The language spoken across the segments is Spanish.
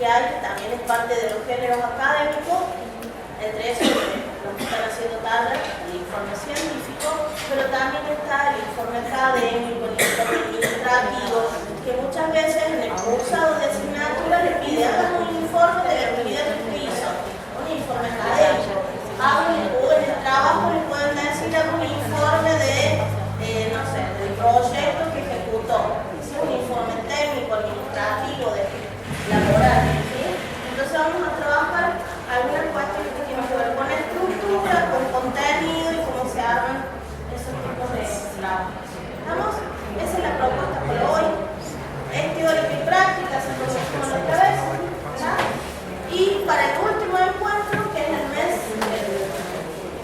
que hay, que también es parte de los géneros académicos, entre esos los que están haciendo tablas, el informe científico, pero también está el informe académico, el informe administrativo, que muchas veces en el cursado de asignatura le pide hagan un informe de la actividad que usted hizo, un informe académico. En el trabajo le pueden decir algún informe de, no sé, del proyecto que ejecutó, es un informe técnico, administrativo, laboral, ¿sí? Entonces vamos a trabajar algunas cuestiones que tienen que ver con estructura, con contenido y cómo se arman esos tipos de trabajos. ¿Estamos? Esa es la propuesta por hoy. Es teórica y práctica, se como la otra vez, ¿verdad? Y para el último encuentro, que es el mes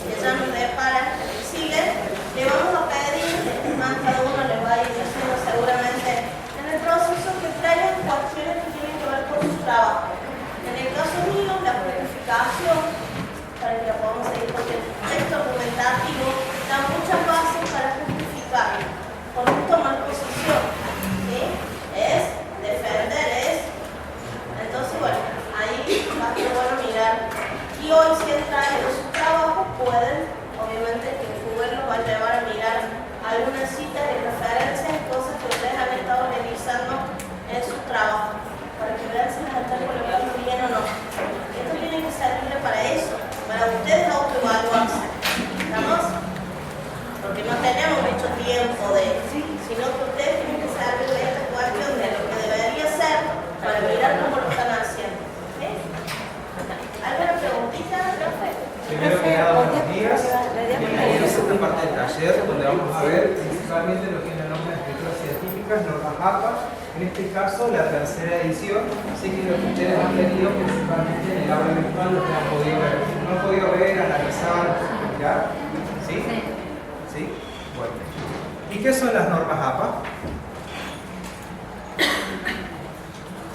que ya nos depara, el que sigue, le vamos a pedir, más cada uno le va a ir haciendo seguramente en el proceso, que traigan cuestiones que tienen que ver con su trabajo. En el caso mío, la justificación, para que la podamos seguir, porque el texto argumentativo da muchas bases para justificar, por no tomar posición, ¿sí? Es defender, es. Entonces, bueno, ahí va a ser bueno mirar. Y hoy, si han traído su trabajo, pueden, obviamente, que Google los va a llevar a mirar algunas citas de referencias, cosas que ustedes han estado revisando en su trabajo, para que vean si las están colocando bien o no. Esto tiene que servirle para eso, para ustedes autoevaluarse. ¿Estamos? Porque no tenemos mucho tiempo sino que ustedes tienen que saber de esta cuestión de lo que debería ser para mirar cómo lo están haciendo. ¿Sí? ¿Alguna preguntita, profe? Primero que nada, buenos días. Bienvenidos a esta parte del taller donde vamos a ver principalmente lo que es la norma de escrituras científicas, norma APA. En este caso, la tercera edición. Así que lo que ustedes han tenido principalmente en el aula virtual lo que han podido ver. No han podido ver, analizar, mirar. ¿Sí? ¿Sí? Bueno. ¿Y qué son las normas APA?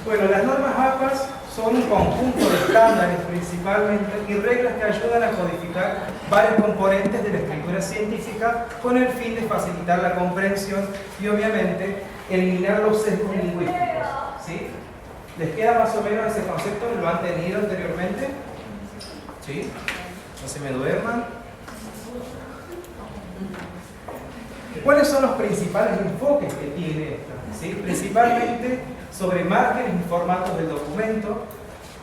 Bueno, las normas APA son un conjunto de estándares principalmente y reglas que ayudan a codificar varios componentes de la escritura científica con el fin de facilitar la comprensión y obviamente eliminar los sesgos lingüísticos. ¿Sí? ¿Les queda más o menos ese concepto? ¿Lo han tenido anteriormente? ¿Sí? No se me duerman. ¿Cuáles son los principales enfoques que tiene esta? ¿Sí? Principalmente sobre márgenes y formatos del documento,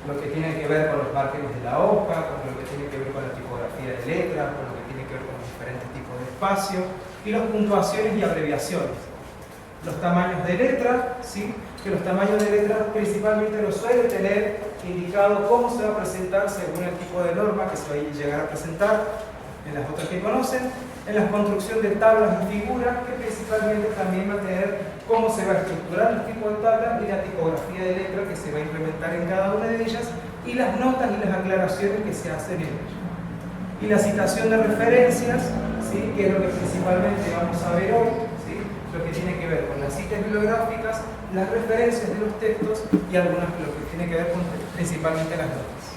lo que tiene que ver con los márgenes de la hoja, con lo que tiene que ver con la tipografía de letras, con lo que tiene que ver con los diferentes tipos de espacio, y las puntuaciones y abreviaciones. Los tamaños de letra, ¿sí? Que los tamaños de letra principalmente los suele tener indicado cómo se va a presentar según el tipo de norma que se va a llegar a presentar en las otras que conocen, en la construcción de tablas y figuras, que principalmente también va a tener cómo se va a estructurar el tipo de tabla y la tipografía de letra que se va a implementar en cada una de ellas, y las notas y las aclaraciones que se hacen en ellas. Y la citación de referencias, ¿sí? Que es lo que principalmente vamos a ver hoy, ¿sí? Lo que tiene que ver con las citas bibliográficas, las referencias de los textos y algunas lo que tiene que ver con principalmente las notas.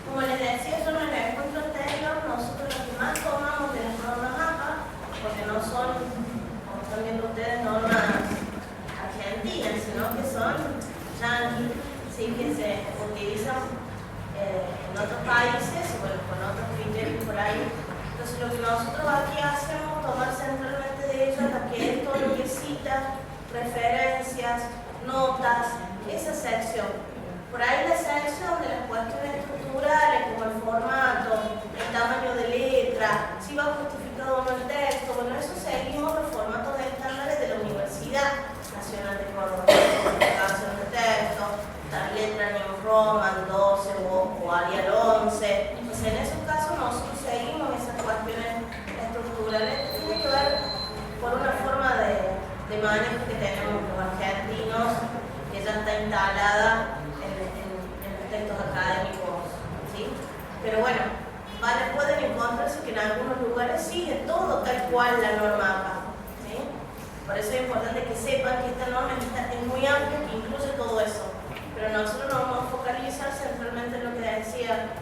Como les decía yo en el encuentro anterior, nosotros lo que más tomamos de las normas APA, porque no son, como están viendo ustedes, normas argentinas, sino que son yanquis, sí, que se utilizan en otros países, bueno, con otros criterios por ahí. Entonces lo que nosotros aquí hacemos, tomar centralmente de ellos, que es todo lo que cita, referencias, notas, esa sección. Por ahí la sección de las cuestiones estructurales, como el formato, el tamaño de letra, si va justificado o no el texto, bueno, eso seguimos los formatos estándares de la Universidad Nacional de Córdoba, justificación de texto, la letra New Roman 12 o Arial 11. Entonces, en esos casos nosotros seguimos esas cuestiones estructurales. Tiene que ver con una forma de manejo que tenemos los argentinos, que ya está instalada textos académicos, ¿sí? Pero bueno, pueden encontrarse que en algunos lugares sigue todo tal cual la norma APA, ¿sí? Por eso es importante que sepan que esta norma es muy amplia, que incluye todo eso. Pero nosotros nos vamos a focalizar centralmente en lo que decía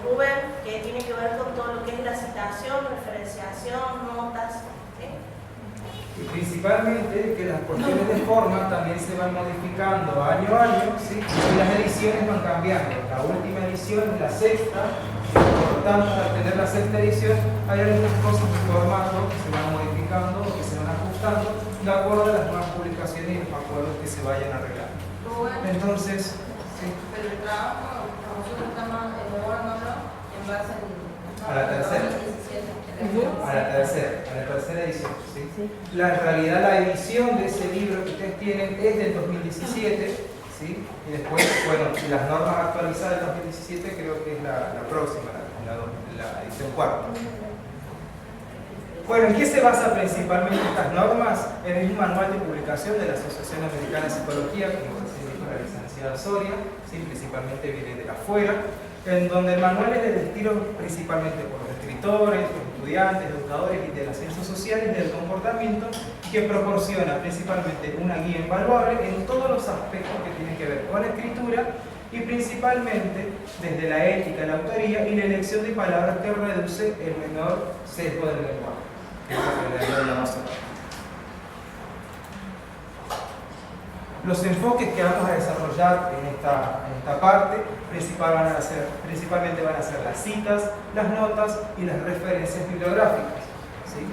Rubén, que tiene que ver con todo lo que es la citación, referenciación, notas, ¿sí? Y principalmente que las cuestiones de forma también se van modificando año a año, ¿sí? Y las ediciones van cambiando. La última edición es la sexta, por lo tanto, al tener la sexta edición, hay algunas cosas de formato que se van modificando o que se van ajustando de acuerdo a las nuevas publicaciones y los acuerdos que se vayan arreglando. Entonces, sí. Pero el trabajo, nosotros estamos elaborándolo en base a la tercera. A la tercera edición. ¿Sí? En realidad la edición de ese libro que ustedes tienen es del 2017, ¿sí? Y después, bueno, las normas actualizadas del 2017 creo que es la próxima, la edición cuarta. Bueno, ¿en qué se basa principalmente estas normas? En el manual de publicación de la Asociación Americana de Psicología, como se dijo la licenciada Soria, ¿sí? Principalmente viene de afuera, en donde el manual es del estilo principalmente por los escritores, los estudiantes, educadores y de las ciencias sociales del comportamiento, que proporciona principalmente una guía invaluable en todos los aspectos que tienen que ver con la escritura y principalmente desde la ética, la autoría y la elección de palabras que reduce el menor sesgo del lenguaje, que es lo que le hablamos ahora. Los enfoques que vamos a desarrollar en esta parte principalmente van a ser las citas, las notas y las referencias bibliográficas, ¿sí?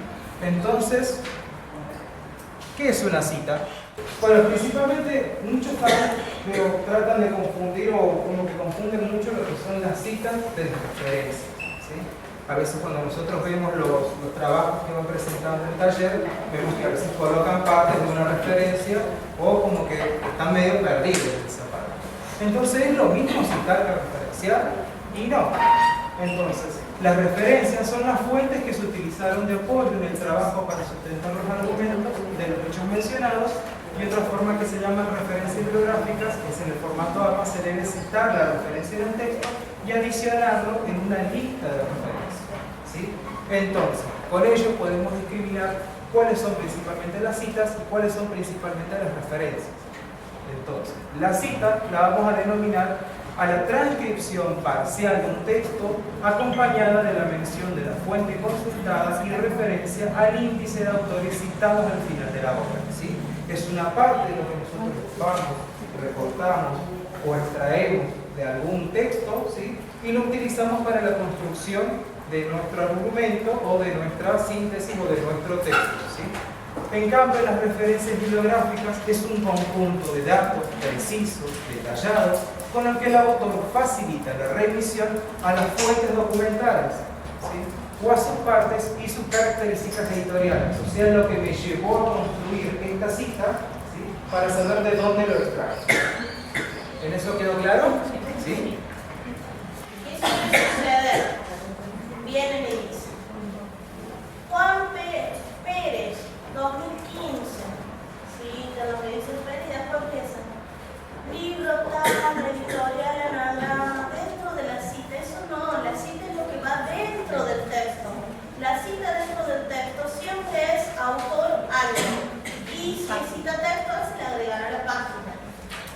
Entonces, ¿qué es una cita? Bueno, principalmente muchos tratan de confundir o como que confunden mucho lo que son las citas de referencia, ¿sí? A veces cuando nosotros vemos los trabajos que van presentando en el taller, vemos que a veces colocan partes de una referencia o como que están medio perdidos en esa parte. Entonces es lo mismo citar que referenciar y no. Entonces, las referencias son las fuentes que se utilizaron de apoyo en el trabajo para sustentar los argumentos de los hechos mencionados, y otra forma que se llama referencias bibliográficas es en el formato APA se debe citar la referencia en el texto y adicionarlo en una lista de referencias, ¿sí? Entonces, con ello podemos discriminar cuáles son principalmente las citas y cuáles son principalmente las referencias. Entonces, la cita la vamos a denominar a la transcripción parcial de un texto acompañada de la mención de la fuente consultada y referencia al índice de autores citados al final de la obra, ¿sí? Es una parte de lo que nosotros vamos, reportamos o extraemos de algún texto, ¿sí? Y lo utilizamos para la construcción de nuestro argumento o de nuestra síntesis o de nuestro texto, ¿sí? En cambio, las referencias bibliográficas es un conjunto de datos precisos, detallados, con el que el autor facilita la remisión a las fuentes documentales, ¿sí? O a sus partes y sus características editoriales, o sea, lo que me llevó a construir esta cita, ¿sí? Para saber de dónde lo extraigo. ¿En eso quedó claro? ¿Sí? ¿Qué suele suceder? Vienen y dicen: Juan Pérez, 2015, sí, de lo que dice Pérez, y después empieza libro tal, editorial, anagrama, dentro de la cita. Eso no, la cita es lo que va dentro del texto. La cita dentro del texto siempre es autor algo, y si cita texto se le agregará a la página.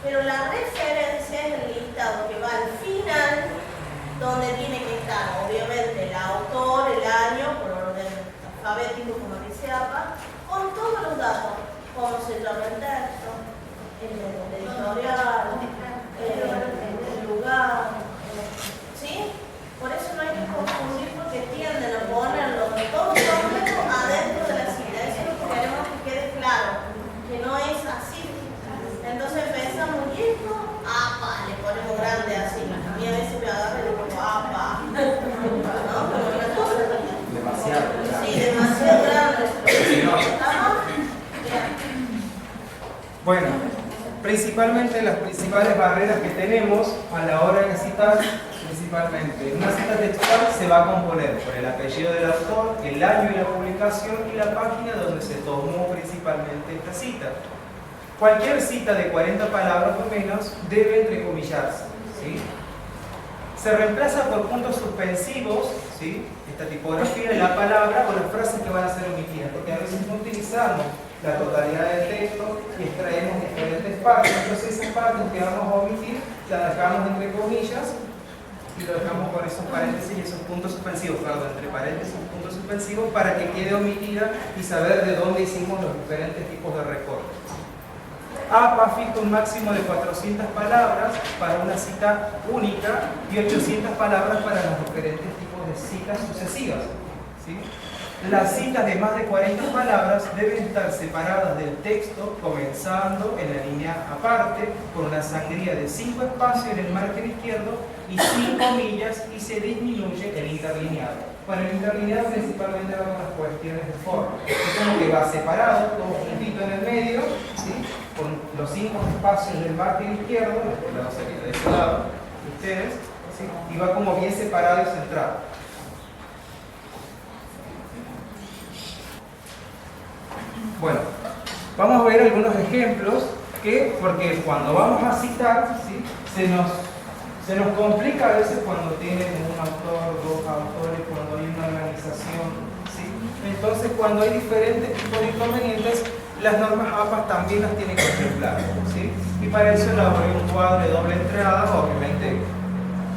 Pero la referencia es el listado que va al final, donde tiene que estar obviamente el autor, el año, por orden alfabético como dice APA, con todos los datos, cómo se llama el texto, el editorial, el lugar, ¿sí? Por eso no hay que confundir, porque tienden a ponerlo todo completo adentro de la cita. Eso es lo que queremos que quede claro, que no es así. Entonces empezamos y esto, APA, le ponemos grande así. A mí a veces me agarra y le pongo APA. ¿No? Como una cosa. Demasiado. Sí, demasiado grande. ¿Estamos? Bien. Bueno, principalmente las principales barreras que tenemos a la hora de citar, principalmente una cita textual se va a componer por el apellido del autor, el año y la publicación y la página donde se tomó principalmente esta cita. Cualquier cita de 40 palabras o menos debe entrecomillarse, ¿sí? Se reemplaza por puntos suspensivos, ¿sí? Esta tipografía de la palabra o las frases que van a ser omitidas, porque a veces no utilizamos la totalidad del texto y extraemos diferentes partes. Entonces esas partes que vamos a omitir las dejamos entre comillas y lo dejamos con esos paréntesis y esos puntos suspensivos, perdón, entre paréntesis y puntos suspensivos para que quede omitida y saber de dónde hicimos los diferentes tipos de recortes. APA fija un máximo de 400 palabras para una cita única y 800 palabras para los diferentes tipos de citas sucesivas, ¿sí? Las citas de más de 40 palabras deben estar separadas del texto, comenzando en la línea aparte, con una sangría de 5 espacios en el margen izquierdo y 5 millas, y se disminuye el interlineado. Bueno, el interlineado principalmente va con las cuestiones de forma. Es como que va separado, todo juntito en el medio, ¿sí? Con los 5 espacios del margen izquierdo, de este lado sería de este lado, ustedes, ¿sí? Y va como bien separado y centrado. Bueno, vamos a ver algunos ejemplos porque cuando vamos a citar, ¿sí? se nos complica a veces cuando tienen un autor, dos autores, cuando hay una organización, ¿sí? Entonces, cuando hay diferentes tipos de inconvenientes, las normas APA también las tienen que contemplar, ¿sí? Y para eso elaboré un cuadro de doble entrada, obviamente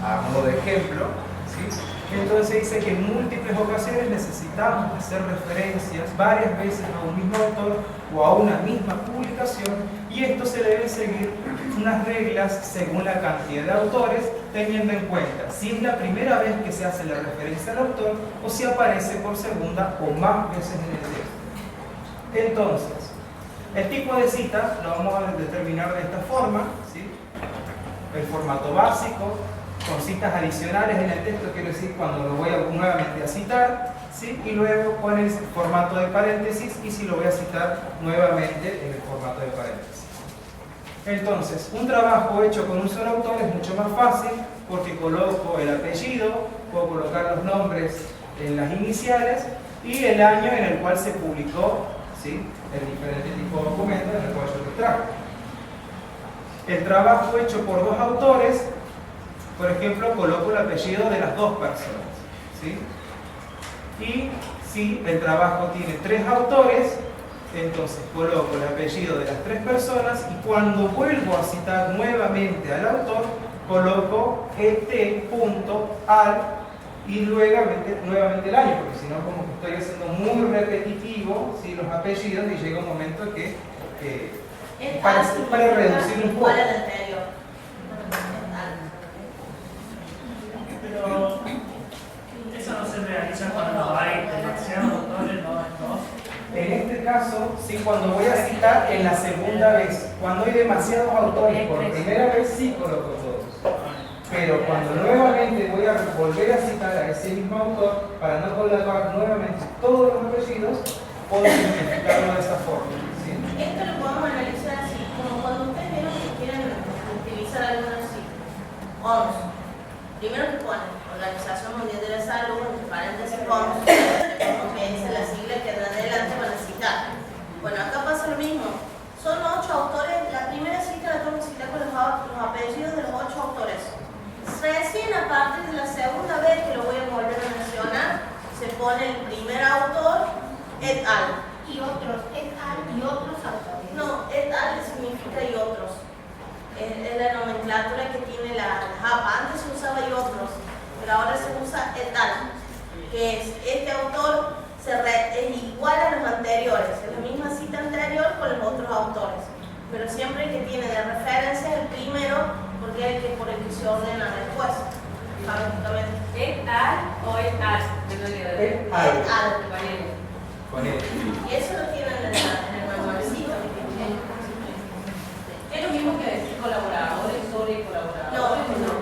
a modo de ejemplo, ¿sí? Entonces dice que en múltiples ocasiones necesitamos hacer referencias varias veces a un mismo autor o a una misma publicación, y esto se debe seguir unas reglas según la cantidad de autores, teniendo en cuenta si es la primera vez que se hace la referencia al autor o si aparece por segunda o más veces en el texto. Entonces, el tipo de cita lo vamos a determinar de esta forma, ¿sí? El formato básico, con citas adicionales en el texto, quiero decir cuando lo voy nuevamente a citar, ¿sí? Y luego con el formato de paréntesis, y si lo voy a citar nuevamente en el formato de paréntesis. Entonces, un trabajo hecho con un solo autor es mucho más fácil porque coloco el apellido, puedo colocar los nombres en las iniciales y el año en el cual se publicó, ¿sí? El diferente tipo de documento en el cual yo lo trajo. El trabajo hecho por dos autores, por ejemplo, coloco el apellido de las dos personas, ¿sí? Y si el trabajo tiene 3 autores, entonces coloco el apellido de las 3 personas, y cuando vuelvo a citar nuevamente al autor, coloco et.al y nuevamente el año, porque si no, como que estoy haciendo muy repetitivo, ¿sí? Los apellidos, y llega un momento que para reducir un poco. ¿Cuál es el anterior? Pero eso no se realiza cuando hay demasiados autores, no. En este caso, sí, cuando voy a citar en la segunda vez, cuando hay demasiados autores por primera vez, sí coloco todos. Pero cuando nuevamente voy a volver a citar a ese mismo autor, para no colocar nuevamente todos los apellidos, puedo simplificarlo de esta forma, ¿sí? Esto lo podemos analizar así, como cuando ustedes vieron que quieren utilizar alguna cita. OMS. Primero que ponen Organización Mundial de la Salud, entre paréntesis OMS, que es la sigla que de adelante van a citar. Bueno, acá pasa lo mismo. Son 8 autores, la primera cita la tengo que citar con los apellidos de los 8 autores. Recién a partir de la segunda vez que lo voy a volver a mencionar, se pone el primer autor, et al. Y otros, et al y otros autores. No, et al significa y otros. Es la nomenclatura que tiene la APA. Antes se usaba y otros, pero ahora se usa et al, que es este autor es igual a los anteriores, es la misma cita anterior con los otros autores, pero siempre el que tiene de referencia es el primero, porque es el que por el que se ordena después. ¿Et al o et al? Et al. Et al. Con él. Y eso lo tienen en el manualcito. Es lo mismo que decir colaboradores, sobre colaboradores. No.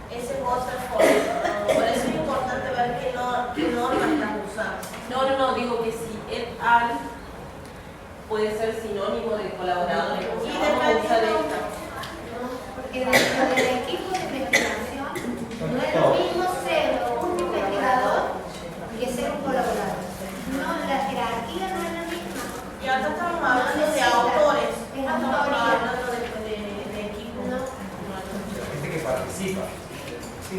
Ese es otra forma. Por eso es importante ver qué norma estás usando. No, digo que si et al puede ser sinónimo de colaboradores. Y Vamos a depende usar de esta. Porque dentro del equipo de investigación no es lo mismo ser un investigador que ser un colaborador. No, la jerarquía no es la misma. Y acá estamos hablando de autores. Es No estamos autoría. hablando de equipo. No. Gente que participa, ¿sí?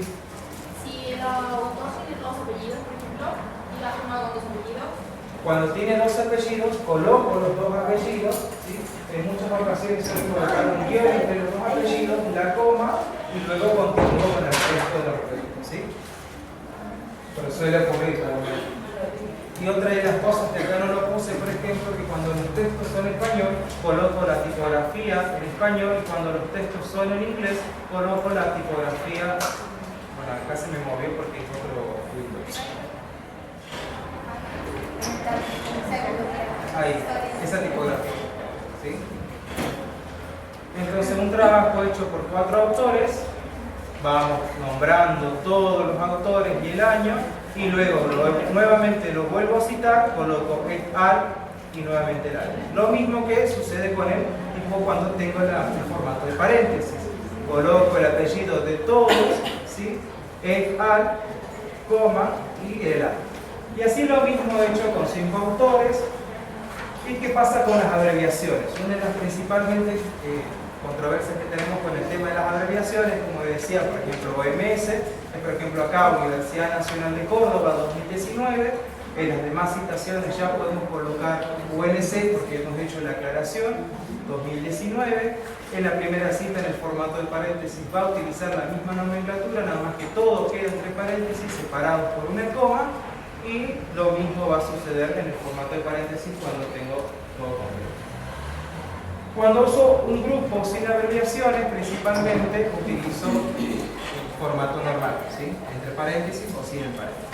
Si el autor tiene 2 apellidos, por ejemplo, y la firma con 2 apellidos, Cuando tiene 2 apellidos, coloco los 2 apellidos, ¿sí? En muchas ocasiones se colocar un guión entre los 2 apellidos, la coma, y luego continúo con el resto de los proyectos, ¿sí? Pero suele ocurrir también. Y otra de las cosas que acá no lo puse, por ejemplo, que cuando los textos son en español, coloco la tipografía en español, y cuando los textos son en inglés, coloco la tipografía. Bueno, acá se me movió porque es otro Windows. Ahí, esa tipografía, ¿sí? Entonces, un trabajo hecho por 4 autores, vamos nombrando todos los autores y el año, y luego nuevamente lo vuelvo a citar, coloco et al y nuevamente el año. Lo mismo que sucede con el tipo cuando tengo el formato de paréntesis. Coloco el apellido de todos, ¿sí? Et al, coma y el año. Y así lo mismo he hecho con 5 autores. ¿Y qué pasa con las abreviaciones? Una de las principalmente controversias que tenemos con el tema de las abreviaciones, como decía, por ejemplo, OMS, es por ejemplo acá Universidad Nacional de Córdoba 2019, en las demás citaciones ya podemos colocar UNC porque hemos hecho la aclaración 2019, en la primera cita en el formato de paréntesis va a utilizar la misma nomenclatura, nada más que todo queda entre paréntesis separados por una coma, y lo mismo va a suceder en el formato de paréntesis cuando tengo todo completo. Cuando uso un grupo sin abreviaciones, principalmente utilizo el formato normal, ¿sí? Entre paréntesis o sin el paréntesis.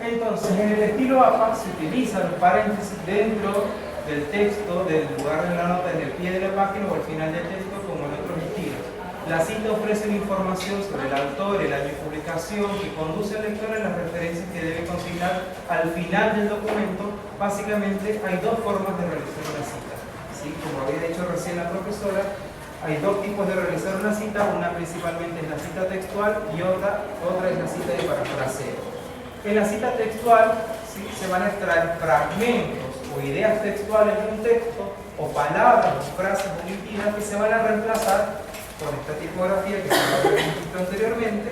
Entonces, en el estilo APA se utilizan los paréntesis dentro del texto, del lugar de la nota, en el pie de la página o al final del texto, como en otros estilos. La cita ofrece una información sobre el autor, el año de publicación, que conduce al lector a las referencias que debe consignar al final del documento. Básicamente hay dos formas de realizar una cita, ¿sí? Como había dicho recién la profesora, hay dos tipos de realizar una cita. Una principalmente es la cita textual y otra es la cita de parafraseo. En la cita textual, ¿sí?, se van a extraer fragmentos o ideas textuales de un texto o palabras o frases omitidas que se van a reemplazar con esta tipografía que se visto anteriormente.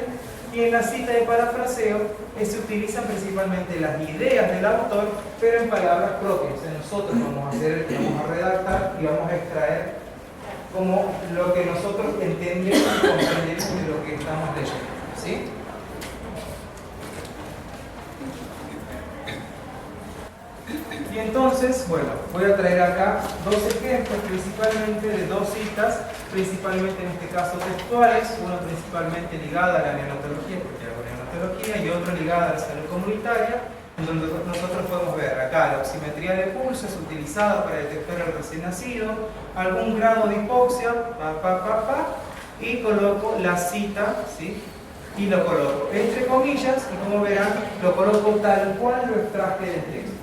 Y en la cita de parafraseo se utilizan principalmente las ideas del autor, pero en palabras propias. Nosotros vamos a redactar y vamos a extraer como lo que nosotros entendemos y comprendemos de lo que estamos leyendo, ¿sí? Y entonces, bueno, voy a traer acá dos ejemplos principalmente de dos citas, principalmente en este caso textuales, uno principalmente ligado a la neonatología, porque hago neonatología, y otro ligado a la salud comunitaria, donde nosotros podemos ver acá la oximetría de pulso es utilizada para detectar al recién nacido, algún grado de hipoxia, y coloco la cita, ¿sí?, y lo coloco entre comillas, y como verán, lo coloco tal cual lo extraje del texto,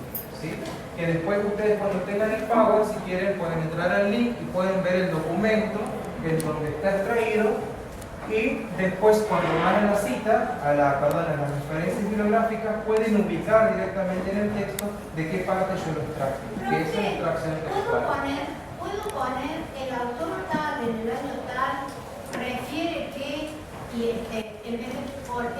¿sí? Que después ustedes cuando tengan el Power, si quieren, pueden entrar al link y pueden ver el documento en donde está extraído, y después cuando van a la cita, a las referencias bibliográficas, pueden ubicar directamente en el texto de qué parte yo lo extraje, que es la extracción textual. ¿Puedo poner el autor tal, en el año tal, refiere que, y en vez de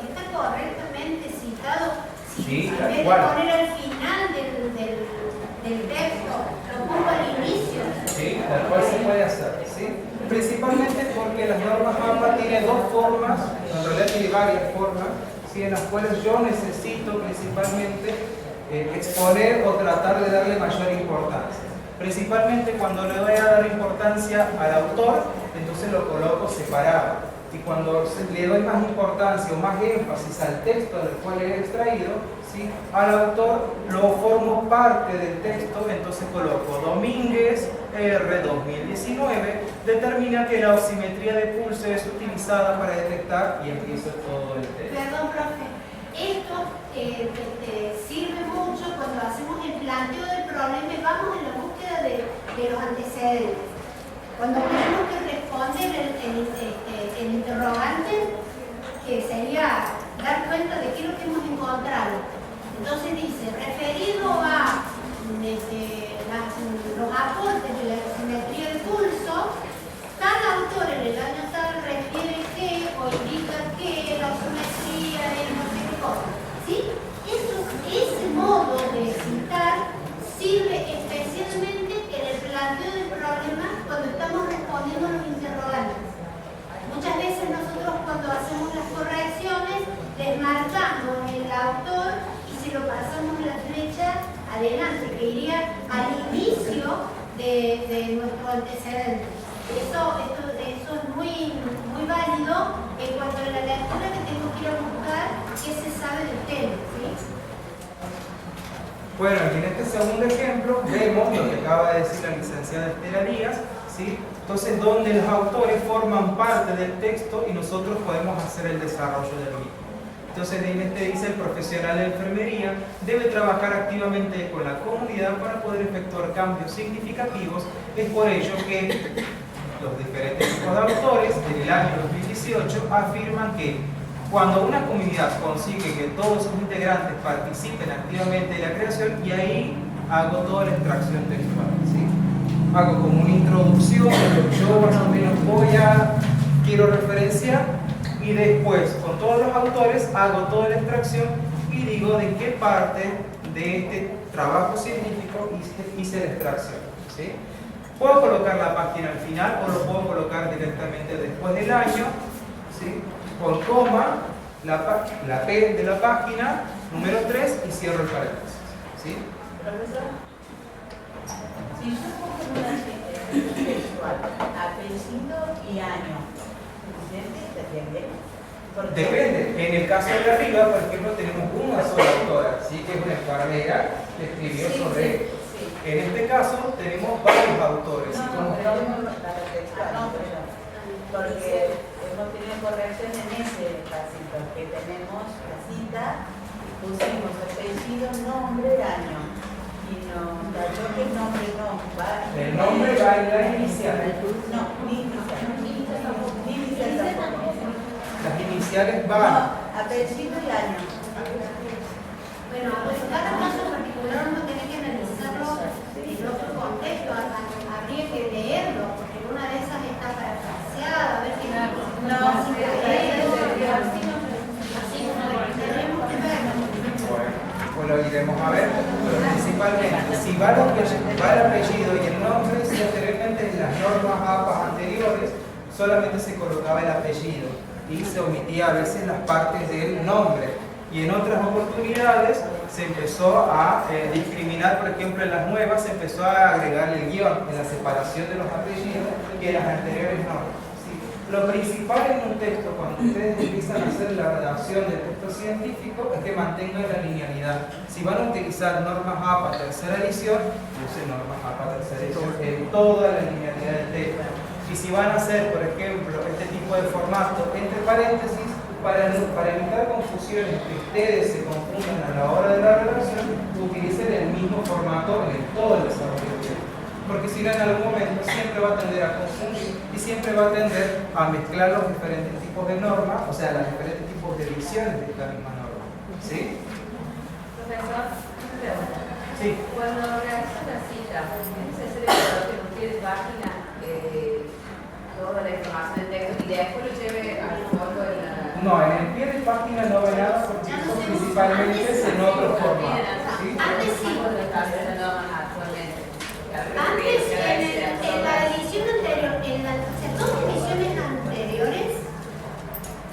está correctamente citado? Sí, en tal vez de cual. poner al final del texto, lo pongo al inicio. Sí, tal cual se puede hacer, ¿sí? Principalmente porque las normas APA tienen dos formas, en realidad tiene varias formas, ¿sí?, en las cuales yo necesito principalmente exponer o tratar de darle mayor importancia. Principalmente cuando le voy a dar importancia al autor, entonces lo coloco separado. Y cuando le doy más importancia o más énfasis al texto del cual he extraído, ¿sí?, al autor lo formo parte del texto, entonces coloco Domínguez R 2019, determina que la oximetría de pulso es utilizada para detectar, y empiezo todo el texto. Perdón, profe. Esto sirve mucho cuando hacemos el planteo del problema y vamos en la búsqueda de los antecedentes. Cuando tenemos que responder el interrogante, que sería dar cuenta de qué es lo que hemos encontrado. Entonces dice, referido a los aportes de la oximetría de pulso, tal autor en el año tal refiere que o indica que la oximetría es no sé qué cosa. ¿Sí? Ese modo de citar sirve especialmente en antecedentes. Eso es muy válido en cuanto a la lectura que tengo que ir a buscar qué se sabe del tema, ¿sí? Bueno, y en este segundo ejemplo vemos lo que acaba de decir la licenciada Estela Díaz, ¿sí? Entonces, donde los autores forman parte del texto y nosotros podemos hacer el desarrollo del mismo. Entonces, en este dice el profesional de enfermería debe trabajar activamente con la comunidad para poder efectuar cambios significativos. Es por ello que los diferentes tipos de autores en el año 2018 afirman que cuando una comunidad consigue que todos sus integrantes participen activamente en la creación, y ahí hago toda la extracción textual, ¿sí? Hago como una introducción de lo que yo más o menos quiero referenciar, y después con todos los autores hago toda la extracción y digo de qué parte de este trabajo científico hice la extracción, ¿sí? Puedo colocar la página al final o lo puedo colocar directamente después del año, ¿sí? Con coma, la P de la página, número 3, y cierro el paréntesis, ¿sí? Profesor, si yo pongo en una textual apellido y año, ¿suficiente? ¿Entiende? Depende. En el caso de arriba, por ejemplo, tenemos una sola autora, ¿sí? Que es una enfermera que escribió sobre esto. En este caso tenemos varios autores. Porque hemos tenido corrección en ese casito, que tenemos la cita, pusimos apellido, nombre, año. Y nos cayó que el nombre no va. El nombre va en la inicial. No, ni inicial. Ni inicial tampoco. Las iniciales van. No, apellido y año. Bueno, pues cada caso particular uno tiene que analizarlo en otro contexto, habría que leerlo, porque una de esas está parafraseada, a ver si así como tenemos que verlo. Pues lo iremos a ver, pero principalmente, si va el apellido y el nombre, si anteriormente en las normas APA anteriores solamente se colocaba el apellido y se omitía a veces las partes del nombre. Y en otras oportunidades se empezó a discriminar, por ejemplo en las nuevas se empezó a agregar el guión en la separación de los apellidos y en las anteriores no. ¿Sí? Lo principal en un texto, cuando ustedes empiezan a hacer la redacción del texto científico, es que mantengan la linealidad. Si van a utilizar normas APA tercera edición, usen normas APA tercera edición en toda la linealidad del texto. Y si van a hacer, por ejemplo, este tipo de formato entre paréntesis, para evitar confusiones, que ustedes se confundan a la hora de la redacción, utilicen el mismo formato en todo el desarrollo del texto. Porque si no, en algún momento siempre va a tender a confundir y siempre va a tender a mezclar los diferentes tipos de normas, o sea, los diferentes tipos de ediciones de esta misma norma. ¿Sí? Profesor, una pregunta. Sí. Cuando realizas la cita, ¿es necesario que no tiene página toda la información del texto y después lo lleve al fondo de la... No, en el pie de página no ve nada porque eso principalmente es en otro formato. ¿Sí? Antes sí. Antes, en la edición anterior, en las dos ediciones anteriores,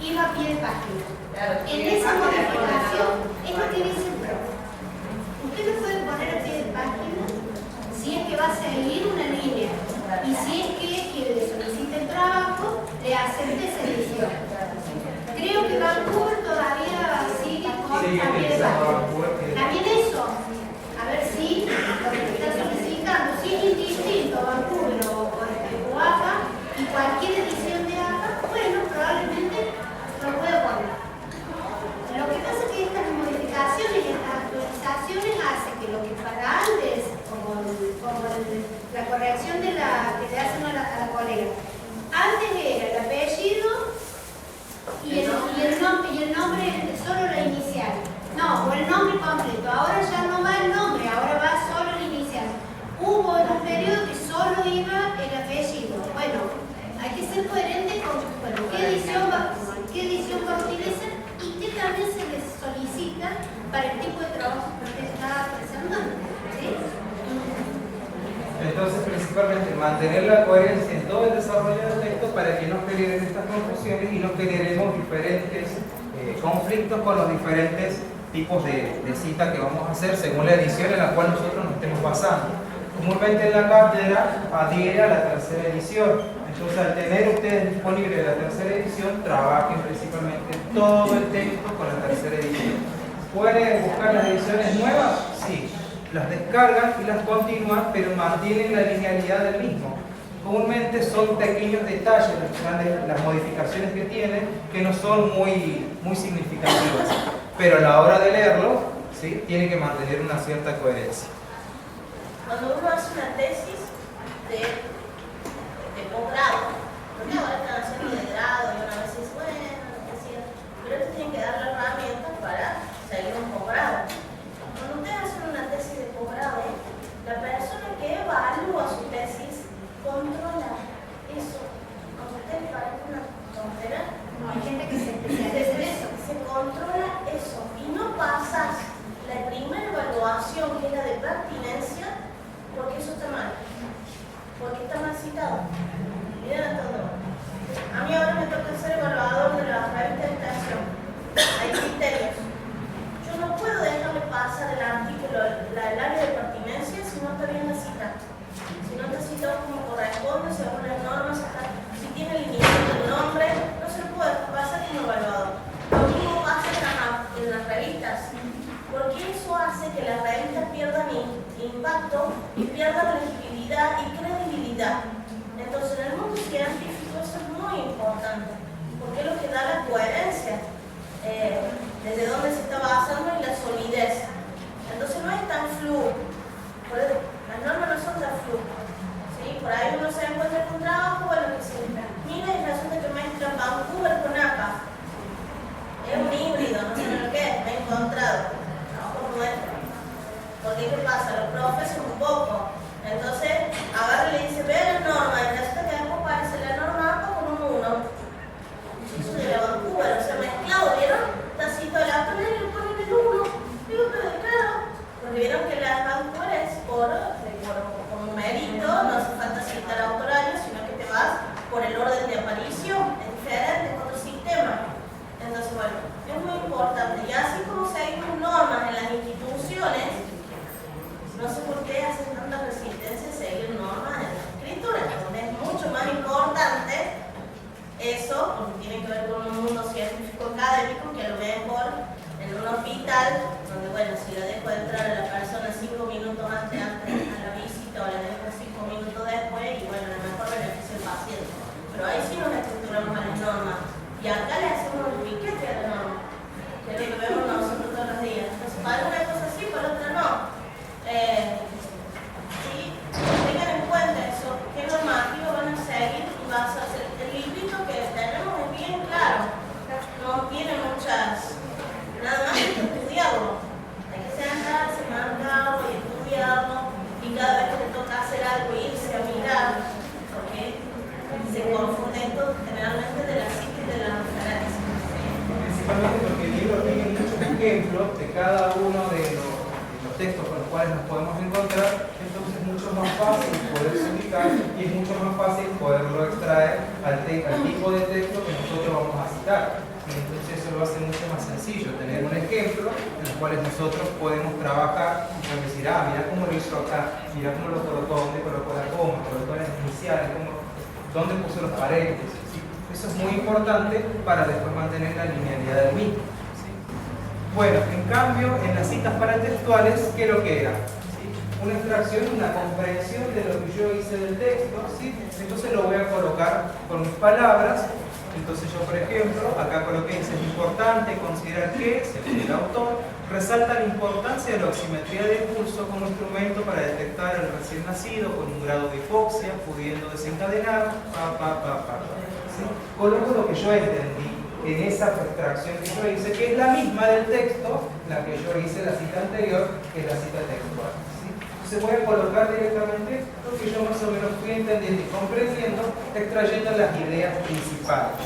iba a pie de página. En esa modificación, es lo que dice el profe. Usted me puede poner a pie de página si es que va a seguir una línea y si es que quien le solicita el trabajo le acepte esa edición. Creo que Vancouver todavía sigue con pie de página. También eso, a ver si lo que está solicitando, si es indistinto Vancouver o APA y cualquier edición de APA, bueno, probablemente lo puedo poner. Lo que pasa es que estas modificaciones y estas actualizaciones hacen que lo que para antes, como la corrección de que le hacen a la colega, antes era el apellido y el nombre, solo la inicial. No, o el nombre completo. Ahora ya no va el nombre, ahora va solo el inicial. Hubo un periodo que solo iba el apellido. Bueno, hay que ser coherente con qué edición va a utilizar y qué también se les solicita para el tipo de trabajo que usted está presentando. ¿Sí? Entonces, principalmente, mantener la coherencia en todo el desarrollo del texto para que no generen estas confusiones y no generemos diferentes conflictos con los diferentes tipos de cita que vamos a hacer según la edición en la cual nosotros nos estemos basando. Comúnmente en la cátedra adhiere a la tercera edición. Entonces, al tener ustedes disponible la tercera edición, trabajen principalmente todo el texto con la tercera edición. ¿Pueden buscar las ediciones nuevas? Sí. Las descargan y las continúan, pero mantienen la linealidad del mismo. Comúnmente son pequeños detalles las modificaciones que tienen, que no son muy significativas. Pero a la hora de leerlo, ¿sí?, tiene que mantener una cierta coherencia. Cuando uno hace una tesis de posgrado, porque ahora están haciendo de grado y una vez dice, bueno, pero te tienen que dar la herramienta para seguir un posgrado. Cuando ustedes hacen una tesis de posgrado, la persona que evalúa su tesis controla eso. Aunque ustedes parezca una tontera, No, hay gente que se especializa en eso. se controla eso y no pasas la primera evaluación, que es la de pertinencia, porque eso está mal, porque está mal citado. Miren todo. A mí ahora me toca ser evaluador de la revista de extensión. Hay criterios. Yo no puedo dejarle pasar el artículo, el área de pertinencia, si no está bien la cita. Si no está citado como corresponde, según las normas, si tiene el inicio del nombre, no se lo puede dejar pasar como evaluador. Lo mismo pasa en las revistas, porque eso hace que las revistas pierdan impacto y pierdan legibilidad y credibilidad. Entonces, en el mundo científico eso es muy importante, porque es lo que da la coherencia, desde dónde se está basando y la solidez. Entonces, no es tan fluo. Las normas no son tan fluo. ¿Sí? Por ahí uno se encuentra con un trabajo, bueno, que se mira y resulta que mezclan Vancouver con APA. Es un híbrido, no sé lo que es, me he encontrado. Trabajo nuestro. Porque ¿qué pasa? Los profes son un poco. Entonces, agarra y le dice, ve las normas, y resulta que después aparece la norma APA con un 1. Eso de la Vancouver, o sea, mezclado, ¿vieron? Tacito de la tonel y le ponen el 1. Digo, pero claro, porque vieron que la Vancouver es por un mérito, no hace falta citar autorario, sino que te vas por el orden de aparición, es diferente, es otro sistema. Entonces, bueno, es muy importante. Y así como seguimos normas en las instituciones, no sé por qué hacen tanta resistencia a seguir normas en la escritura, donde es mucho más importante eso, porque tiene que ver con un mundo científico académico, que a lo mejor en un hospital, donde bueno, si le dejo entrar a la persona 5 minutos antes a la visita o le dejo 5 minutos después, y bueno, a lo mejor beneficia el paciente. Pero ahí sí nos estructuramos a las normas. Y acá le hacemos el piquete a la norma, que es lo que vemos nosotros todos los días. Entonces, para una cosa sí, para otra no. Sí, tengan en cuenta eso, qué normativo van a seguir y vas a hacer. El librito que tenemos es bien claro, no tiene muchas, nada más que estudiarlo. Hay que sentarse, marcarlo y estudiarlo, y cada vez que te toca hacer algo, irse a mirar, porque se confunde esto generalmente de la cita y de la referencia. Principalmente porque el libro tiene muchos ejemplos de cada uno de los textos con los cuales nos podemos encontrar, entonces es mucho más fácil poderse ubicar y es mucho más fácil poderlo extraer al tipo de texto que nosotros vamos a citar. Y entonces eso lo hace mucho más sencillo, tener un ejemplo en el cual nosotros podemos trabajar y podemos decir, ah, mira cómo lo hizo acá, mira cómo lo colocó, dónde colocó la coma, colocó las iniciales, dónde puso los paréntesis. ¿Sí? Eso es muy importante para después mantener la linealidad del mismo. Bueno, en cambio, en las citas paratextuales, ¿qué es lo que era? ¿Sí? Una extracción, una comprensión de lo que yo hice del texto, ¿sí? Entonces lo voy a colocar con mis palabras. Entonces yo, por ejemplo, acá coloqué, es importante considerar que, según el autor, resalta la importancia de la oximetría del pulso como instrumento para detectar al recién nacido con un grado de hipoxia, pudiendo desencadenar, ¿sí? Coloco lo que yo entendí en esa extracción que yo hice, que es la misma del texto, la que yo hice en la cita anterior, que es la cita textual. ¿Sí? Entonces voy a colocar directamente lo que yo más o menos fui entendiendo y comprendiendo, extrayendo las ideas principales.